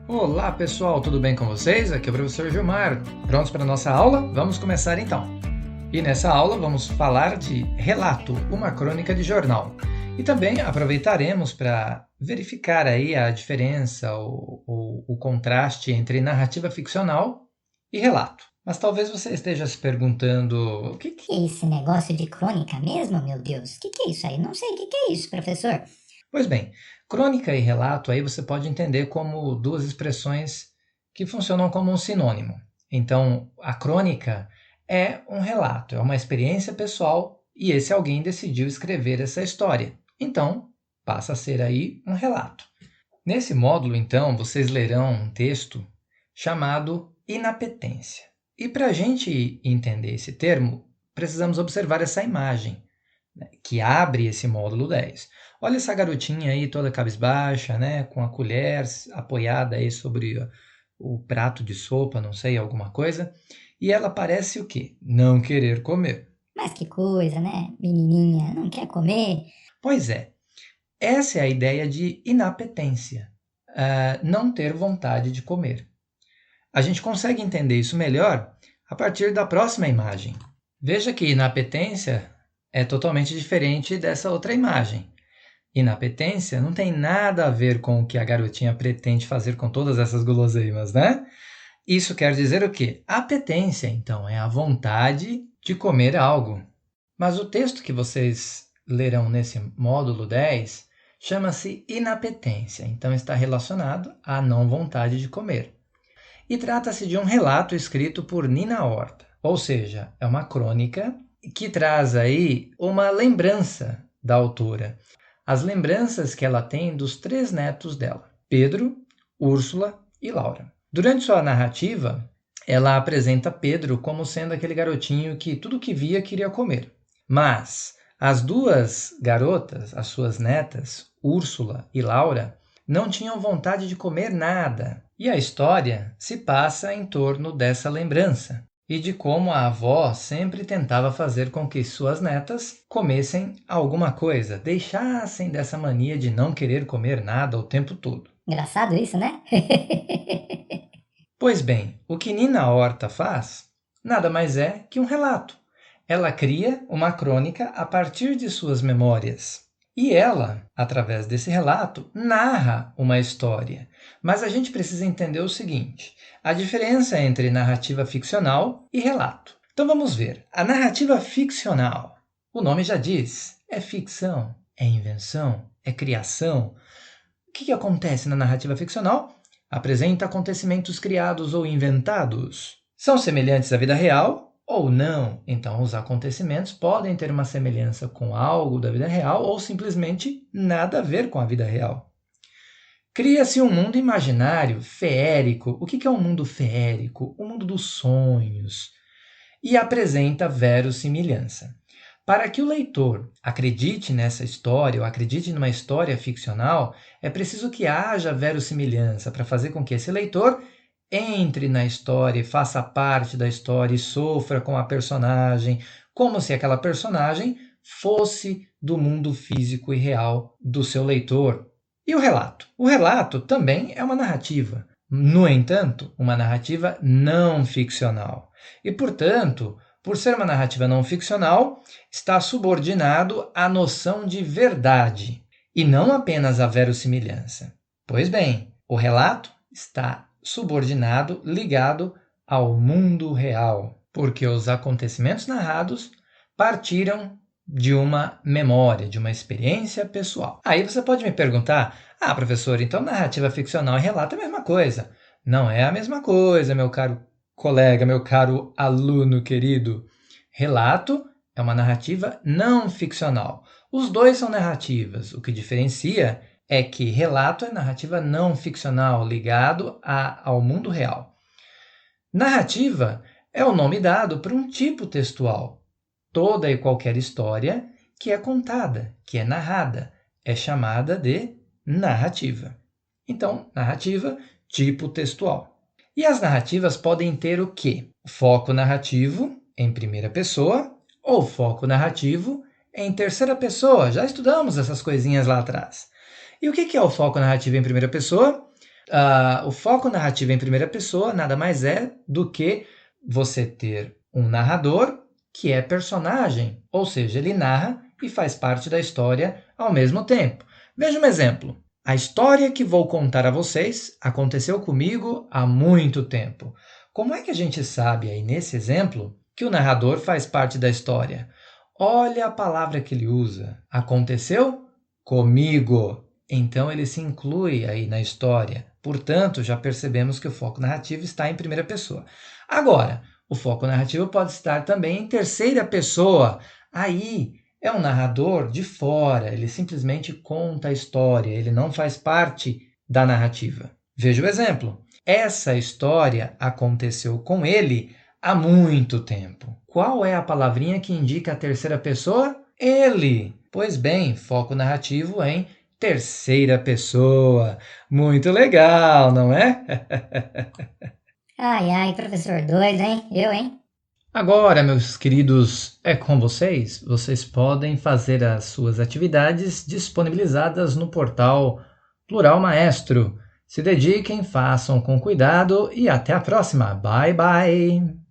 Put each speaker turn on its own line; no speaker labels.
Olá pessoal, tudo bem com vocês? Aqui é o professor Gilmar. Prontos para a nossa aula? Vamos começar então. E nessa aula vamos falar de relato, uma crônica de jornal. E também aproveitaremos para verificar aí a diferença, o contraste entre narrativa ficcional e relato. Mas talvez você esteja se perguntando o que
Que é esse negócio de crônica mesmo, meu Deus? O que é isso aí? Não sei, o que é isso, professor?
Pois bem, crônica e relato aí você pode entender como duas expressões que funcionam como um sinônimo. Então, a crônica é um relato, é uma experiência pessoal e esse alguém decidiu escrever essa história. Então, passa a ser aí um relato. Nesse módulo, então, vocês lerão um texto chamado inapetência. E para a gente entender esse termo, precisamos observar essa imagem, né, que abre esse módulo 10. Olha essa garotinha aí toda cabisbaixa, né, com a colher apoiada aí sobre o prato de sopa, não sei, alguma coisa, e ela parece o quê? Não querer comer.
Mas que coisa, né? Menininha, não quer comer?
Pois é, essa é a ideia de inapetência, não ter vontade de comer. A gente consegue entender isso melhor a partir da próxima imagem. Veja que inapetência é totalmente diferente dessa outra imagem. Inapetência não tem nada a ver com o que a garotinha pretende fazer com todas essas guloseimas, né? Isso quer dizer o quê? Apetência, então, é a vontade de comer algo. Mas o texto que vocês lerão nesse módulo 10 chama-se inapetência, então está relacionado à não vontade de comer. E trata-se de um relato escrito por Nina Horta, ou seja, é uma crônica que traz aí uma lembrança da autora. As lembranças que ela tem dos 3 netos dela, Pedro, Úrsula e Laura. Durante sua narrativa, ela apresenta Pedro como sendo aquele garotinho que tudo que via queria comer. Mas as 2 garotas, as suas netas, Úrsula e Laura, não tinham vontade de comer nada. E a história se passa em torno dessa lembrança e de como a avó sempre tentava fazer com que suas netas comessem alguma coisa, deixassem dessa mania de não querer comer nada o tempo todo.
Engraçado isso, né?
Pois bem, o que Nina Horta faz nada mais é que um relato. Ela cria uma crônica a partir de suas memórias. E ela, através desse relato, narra uma história. Mas a gente precisa entender o seguinte: a diferença entre narrativa ficcional e relato. Então vamos ver. A narrativa ficcional, o nome já diz, é ficção, é invenção, é criação. O que acontece na narrativa ficcional? Apresenta acontecimentos criados ou inventados. São semelhantes à vida real ou não. Então, os acontecimentos podem ter uma semelhança com algo da vida real ou simplesmente nada a ver com a vida real. Cria-se um mundo imaginário, feérico. O que é um mundo feérico? O mundo dos sonhos. E apresenta verossimilhança. Para que o leitor acredite nessa história ou acredite numa história ficcional, é preciso que haja verossimilhança para fazer com que esse leitor entre na história, faça parte da história e sofra com a personagem, como se aquela personagem fosse do mundo físico e real do seu leitor. E o relato? O relato também é uma narrativa. No entanto, uma narrativa não ficcional. E, portanto, por ser uma narrativa não ficcional, está subordinado à noção de verdade e não apenas à verossimilhança. Pois bem, o relato está subordinado, ligado ao mundo real, porque os acontecimentos narrados partiram de uma memória, de uma experiência pessoal. Aí você pode me perguntar: ah, professor, então narrativa ficcional e relato é a mesma coisa? Não é a mesma coisa, meu caro colega, meu caro aluno querido. Relato é uma narrativa não ficcional. Os dois são narrativas. O que diferencia é que relato é narrativa não ficcional, ligado ao mundo real. Narrativa é o nome dado para um tipo textual. Toda e qualquer história que é contada, que é narrada, é chamada de narrativa. Então, narrativa, tipo textual. E as narrativas podem ter o quê? Foco narrativo em primeira pessoa ou foco narrativo em terceira pessoa. Já estudamos essas coisinhas lá atrás. E o que é o foco narrativo em primeira pessoa? O foco narrativo em primeira pessoa nada mais é do que você ter um narrador que é personagem, ou seja, ele narra e faz parte da história ao mesmo tempo. Veja um exemplo. A história que vou contar a vocês aconteceu comigo há muito tempo. Como é que a gente sabe aí nesse exemplo que o narrador faz parte da história? Olha a palavra que ele usa. Aconteceu comigo. Então ele se inclui aí na história. Portanto, já percebemos que o foco narrativo está em primeira pessoa. Agora, o foco narrativo pode estar também em terceira pessoa. Aí é um narrador de fora, ele simplesmente conta a história, ele não faz parte da narrativa. Veja o exemplo. Essa história aconteceu com ele há muito tempo. Qual é a palavrinha que indica a terceira pessoa? Ele. Pois bem, foco narrativo em terceira pessoa. Muito legal, não é?
Ai, ai, professor doido, hein? Eu, hein?
Agora, meus queridos, é com vocês. Vocês podem fazer as suas atividades disponibilizadas no portal Plural Maestro. Se dediquem, façam com cuidado e até a próxima. Bye, bye!